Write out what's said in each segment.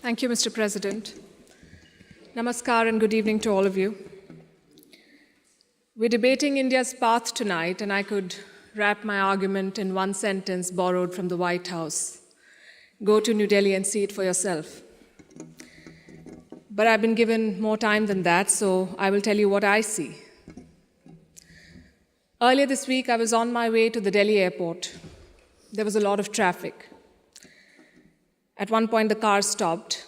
Thank you, Mr. President. Namaskar and good evening to all of you. We're debating India's path tonight, and I could wrap my argument in one sentence borrowed from the White House. Go to New Delhi and see it for yourself. But I've been given more time than that, so I will tell you what I see. Earlier this week, I was on my way to the Delhi airport. There was a lot of traffic. At one point, the car stopped.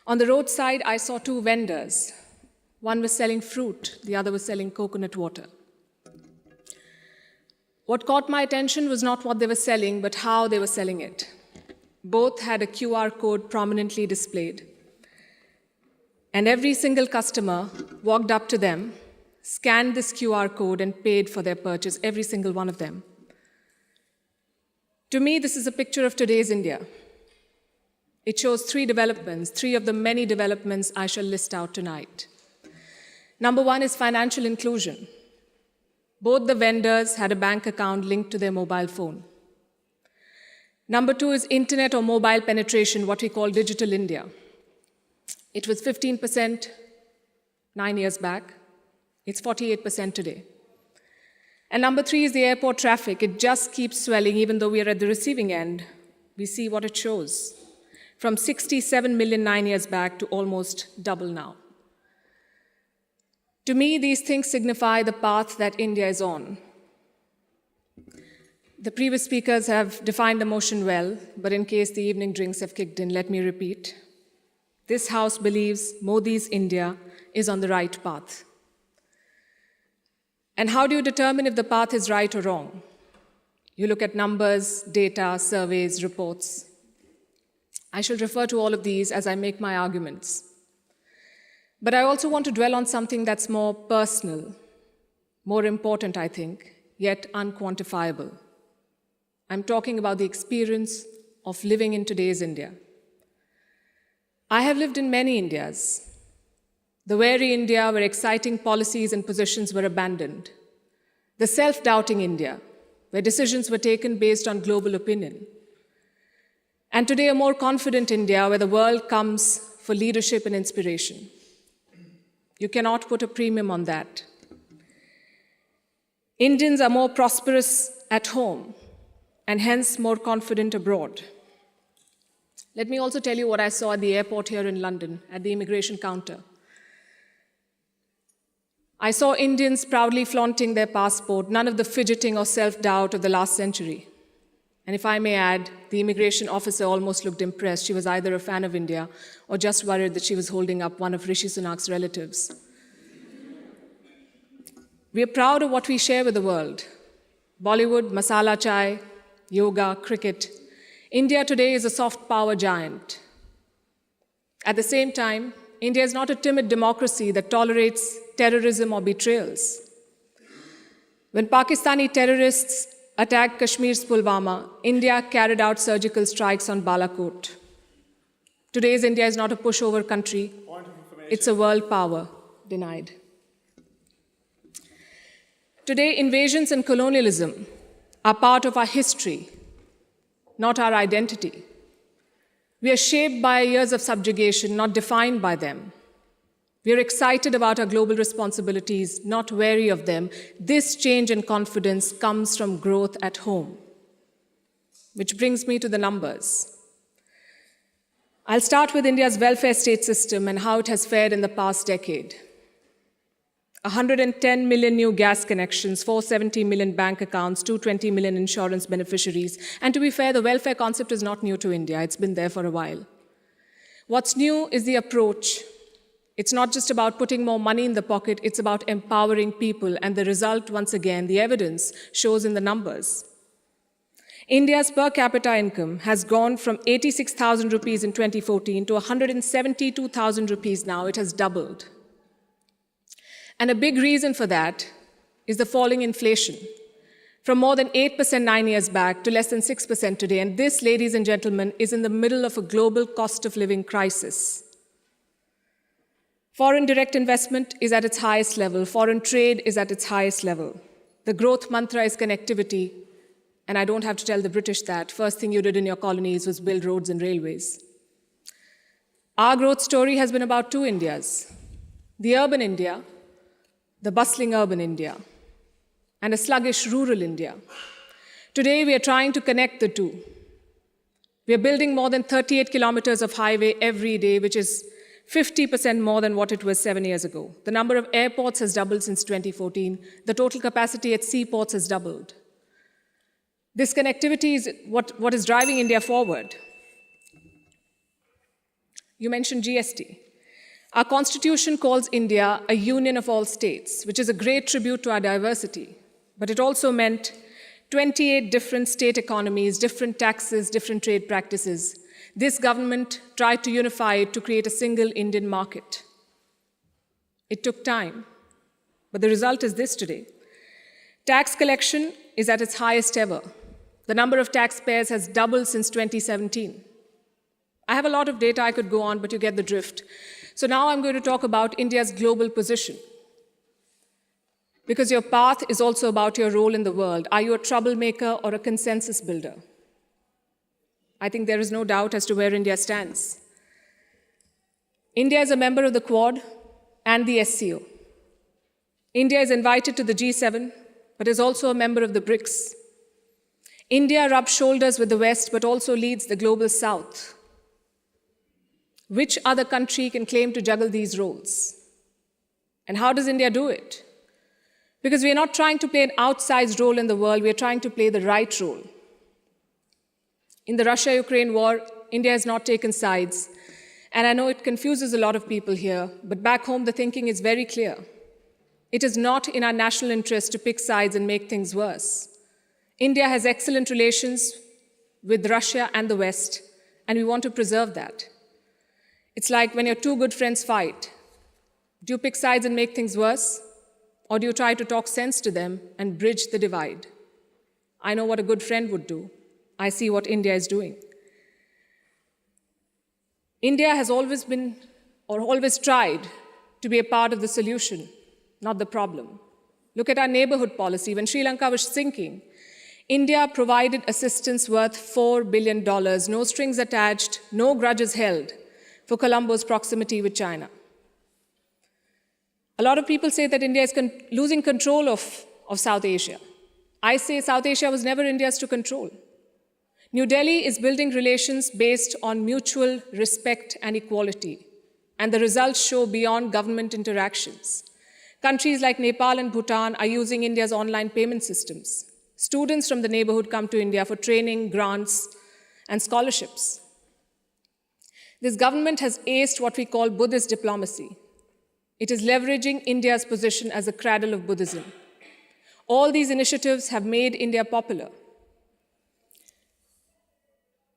On the roadside, I saw two vendors. One was selling fruit, the other was selling coconut water. What caught my attention was not what they were selling, but how they were selling it. Both had a QR code prominently displayed. And every single customer walked up to them, scanned this QR code, and paid for their purchase, every single one of them. To me, this is a picture of today's India. It shows three developments, three of the many developments I shall list out tonight. Number one is financial inclusion. Both the vendors had a bank account linked to their mobile phone. Number two is internet or mobile penetration, what we call digital India. It was 15% 9 years back. It's 48% today. And number three is the airport traffic. It just keeps swelling, even though we are at the receiving end. We see what it shows. From 67 million 9 years back to almost double now. To me, these things signify the path that India is on. The previous speakers have defined the motion well, but in case the evening drinks have kicked in, let me repeat. This House believes Modi's India is on the right path. And how do you determine if the path is right or wrong? You look at numbers, data, surveys, reports. I shall refer to all of these as I make my arguments. But I also want to dwell on something that's more personal, more important, I think, yet unquantifiable. I'm talking about the experience of living in today's India. I have lived in many Indias. The wary India where exciting policies and positions were abandoned. The self-doubting India, where decisions were taken based on global opinion. And today, a more confident India where the world comes for leadership and inspiration. You cannot put a premium on that. Indians are more prosperous at home and hence more confident abroad. Let me also tell you what I saw at the airport here in London, at the immigration counter. I saw Indians proudly flaunting their passport, none of the fidgeting or self-doubt of the last century. And if I may add, the immigration officer almost looked impressed. She was either a fan of India or just worried that she was holding up one of Rishi Sunak's relatives. We are proud of what we share with the world. Bollywood, masala chai, yoga, cricket. India today is a soft power giant. At the same time, India is not a timid democracy that tolerates terrorism or betrayals. When Pakistani terrorists attacked Kashmir's Pulwama, India carried out surgical strikes on Balakot. Today's India is not a pushover country. It's a world power denied. Today, invasions and colonialism are part of our history, not our identity. We are shaped by years of subjugation, not defined by them. We are excited about our global responsibilities, not wary of them. This change in confidence comes from growth at home. Which brings me to the numbers. I'll start with India's welfare state system and how it has fared in the past decade. 110 million new gas connections, 470 million bank accounts, 220 million insurance beneficiaries. And to be fair, the welfare concept is not new to India. It's been there for a while. What's new is the approach. It's not just about putting more money in the pocket, it's about empowering people. And the result, once again, the evidence shows in the numbers. India's per capita income has gone from 86,000 rupees in 2014 to 172,000 rupees now. It has doubled. And a big reason for that is the falling inflation, from more than 8% 9 years back to less than 6% today. And this, ladies and gentlemen, is in the middle of a global cost of living crisis. Foreign direct investment is at its highest level. Foreign trade is at its highest level. The growth mantra is connectivity. And I don't have to tell the British that. First thing you did in your colonies was build roads and railways. Our growth story has been about two Indias: the urban India, the bustling urban India, and a sluggish rural India. Today, we are trying to connect the two. We are building more than 38 kilometers of highway every day, which is 50% more than what it was 7 years ago. The number of airports has doubled since 2014. The total capacity at seaports has doubled. This connectivity is what is driving India forward. You mentioned GST. Our constitution calls India a union of all states, which is a great tribute to our diversity. But it also meant 28 different state economies, different taxes, different trade practices. This government tried to unify it to create a single Indian market. It took time, but the result is this today. Tax collection is at its highest ever. The number of taxpayers has doubled since 2017. I have a lot of data I could go on, but you get the drift. So now I'm going to talk about India's global position. Because your path is also about your role in the world. Are you a troublemaker or a consensus builder? I think there is no doubt as to where India stands. India is a member of the Quad and the SCO. India is invited to the G7, but is also a member of the BRICS. India rubs shoulders with the West, but also leads the global South. Which other country can claim to juggle these roles? And how does India do it? Because we are not trying to play an outsized role in the world, we are trying to play the right role. In the Russia-Ukraine war, India has not taken sides. And I know it confuses a lot of people here, but back home the thinking is very clear. It is not in our national interest to pick sides and make things worse. India has excellent relations with Russia and the West, and we want to preserve that. It's like when your two good friends fight. Do you pick sides and make things worse? Or do you try to talk sense to them and bridge the divide? I know what a good friend would do. I see what India is doing. India has always been, or always tried, to be a part of the solution, not the problem. Look at our neighborhood policy. When Sri Lanka was sinking, India provided assistance worth $4 billion, no strings attached, no grudges held, for Colombo's proximity with China. A lot of people say that India is losing control of South Asia. I say South Asia was never India's to control. New Delhi is building relations based on mutual respect and equality, and the results show beyond government interactions. Countries like Nepal and Bhutan are using India's online payment systems. Students from the neighborhood come to India for training, grants, and scholarships. This government has aced what we call Buddhist diplomacy. It is leveraging India's position as a cradle of Buddhism. All these initiatives have made India popular.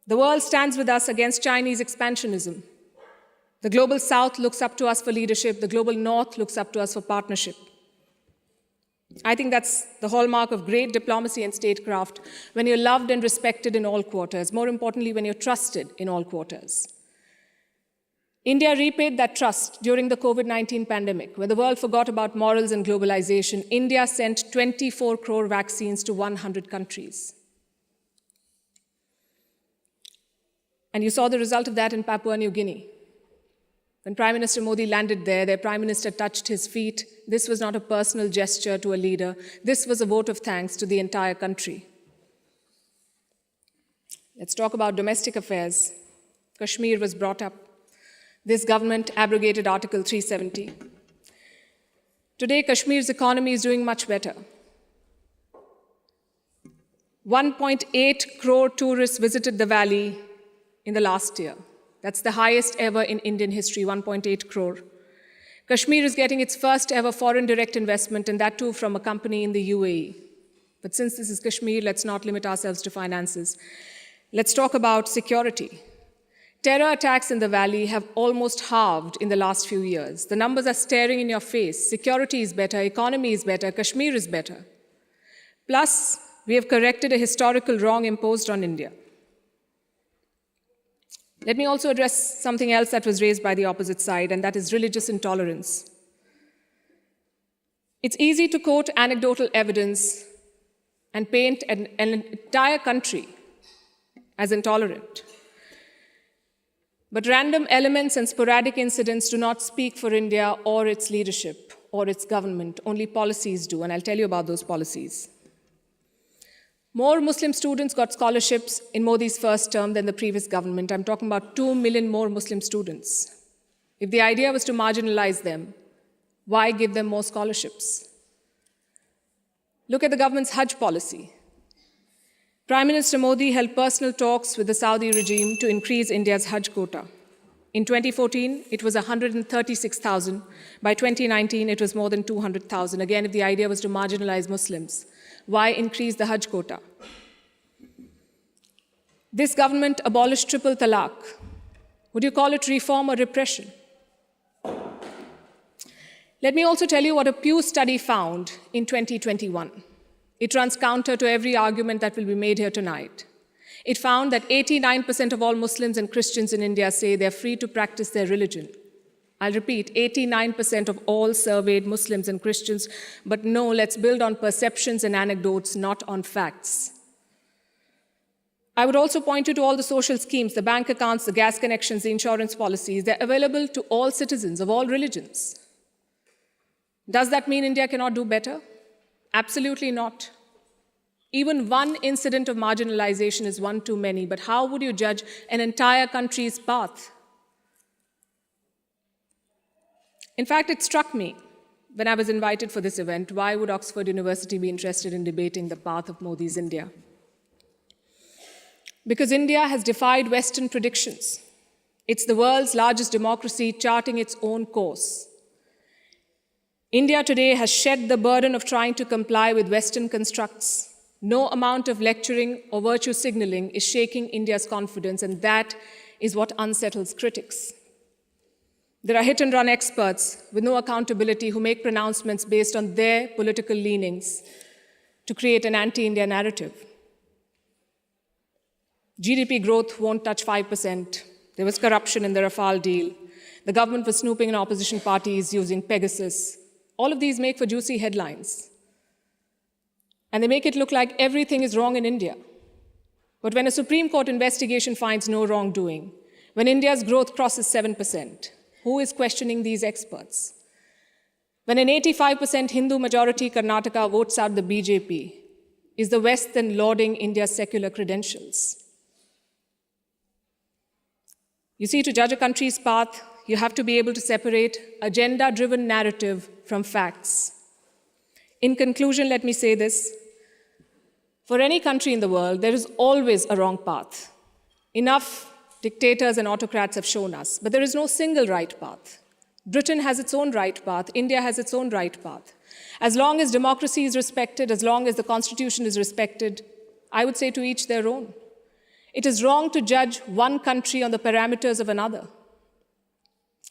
The world stands with us against Chinese expansionism. The global South looks up to us for leadership. The global North looks up to us for partnership. I think that's the hallmark of great diplomacy and statecraft, when you're loved and respected in all quarters. More importantly, when you're trusted in all quarters. India repaid that trust during the COVID-19 pandemic. When the world forgot about morals and globalization, India sent 24 crore vaccines to 100 countries. And you saw the result of that in Papua New Guinea. When Prime Minister Modi landed there, their Prime Minister touched his feet. This was not a personal gesture to a leader. This was a vote of thanks to the entire country. Let's talk about domestic affairs. Kashmir was brought up. This government abrogated Article 370. Today, Kashmir's economy is doing much better. 1.8 crore tourists visited the valley in the last year. That's the highest ever in Indian history, 1.8 crore. Kashmir is getting its first ever foreign direct investment, and that too from a company in the UAE. But since this is Kashmir, let's not limit ourselves to finances. Let's talk about security. Terror attacks in the valley have almost halved in the last few years. The numbers are staring in your face. Security is better, economy is better, Kashmir is better. Plus, we have corrected a historical wrong imposed on India. Let me also address something else that was raised by the opposite side, and that is religious intolerance. It's easy to quote anecdotal evidence and paint an entire country as intolerant. But random elements and sporadic incidents do not speak for India or its leadership or its government. Only policies do, and I'll tell you about those policies. More Muslim students got scholarships in Modi's first term than the previous government. I'm talking about 2 million more Muslim students. If the idea was to marginalize them, why give them more scholarships? Look at the government's Hajj policy. Prime Minister Modi held personal talks with the Saudi regime to increase India's Hajj quota. In 2014, it was 136,000. By 2019, it was more than 200,000. Again, if the idea was to marginalize Muslims, why increase the Hajj quota? This government abolished triple talaq. Would you call it reform or repression? Let me also tell you what a Pew study found in 2021. It runs counter to every argument that will be made here tonight. It found that 89% of all Muslims and Christians in India say they're free to practice their religion. I'll repeat, 89% of all surveyed Muslims and Christians, but no, let's build on perceptions and anecdotes, not on facts. I would also point you to all the social schemes, the bank accounts, the gas connections, the insurance policies. They're available to all citizens of all religions. Does that mean India cannot do better? Absolutely not. Even one incident of marginalization is one too many, but how would you judge an entire country's path? In fact, it struck me when I was invited for this event, why would Oxford University be interested in debating the path of Modi's India? Because India has defied Western predictions. It's the world's largest democracy charting its own course. India today has shed the burden of trying to comply with Western constructs. No amount of lecturing or virtue signaling is shaking India's confidence, and that is what unsettles critics. There are hit-and-run experts with no accountability who make pronouncements based on their political leanings to create an anti-India narrative. GDP growth won't touch 5%. There was corruption in the Rafale deal. The government was snooping in opposition parties using Pegasus. All of these make for juicy headlines. And they make it look like everything is wrong in India. But when a Supreme Court investigation finds no wrongdoing, when India's growth crosses 7%, who is questioning these experts? When an 85% Hindu majority Karnataka votes out the BJP, is the West then lauding India's secular credentials? You see, to judge a country's path, you have to be able to separate agenda-driven narrative from facts. In conclusion, let me say this. For any country in the world, there is always a wrong path. Enough dictators and autocrats have shown us, but there is no single right path. Britain has its own right path. India has its own right path. As long as democracy is respected, as long as the Constitution is respected, I would say to each their own. It is wrong to judge one country on the parameters of another.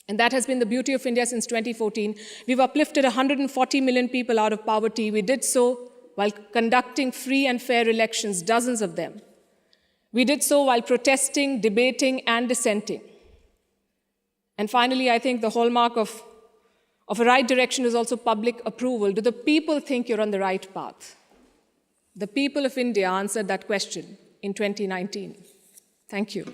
And that has been the beauty of India since 2014. We've uplifted 140 million people out of poverty. We did so while conducting free and fair elections, dozens of them. We did so while protesting, debating, and dissenting. And finally, I think the hallmark of a right direction is also public approval. Do the people think you're on the right path? The people of India answered that question in 2019. Thank you.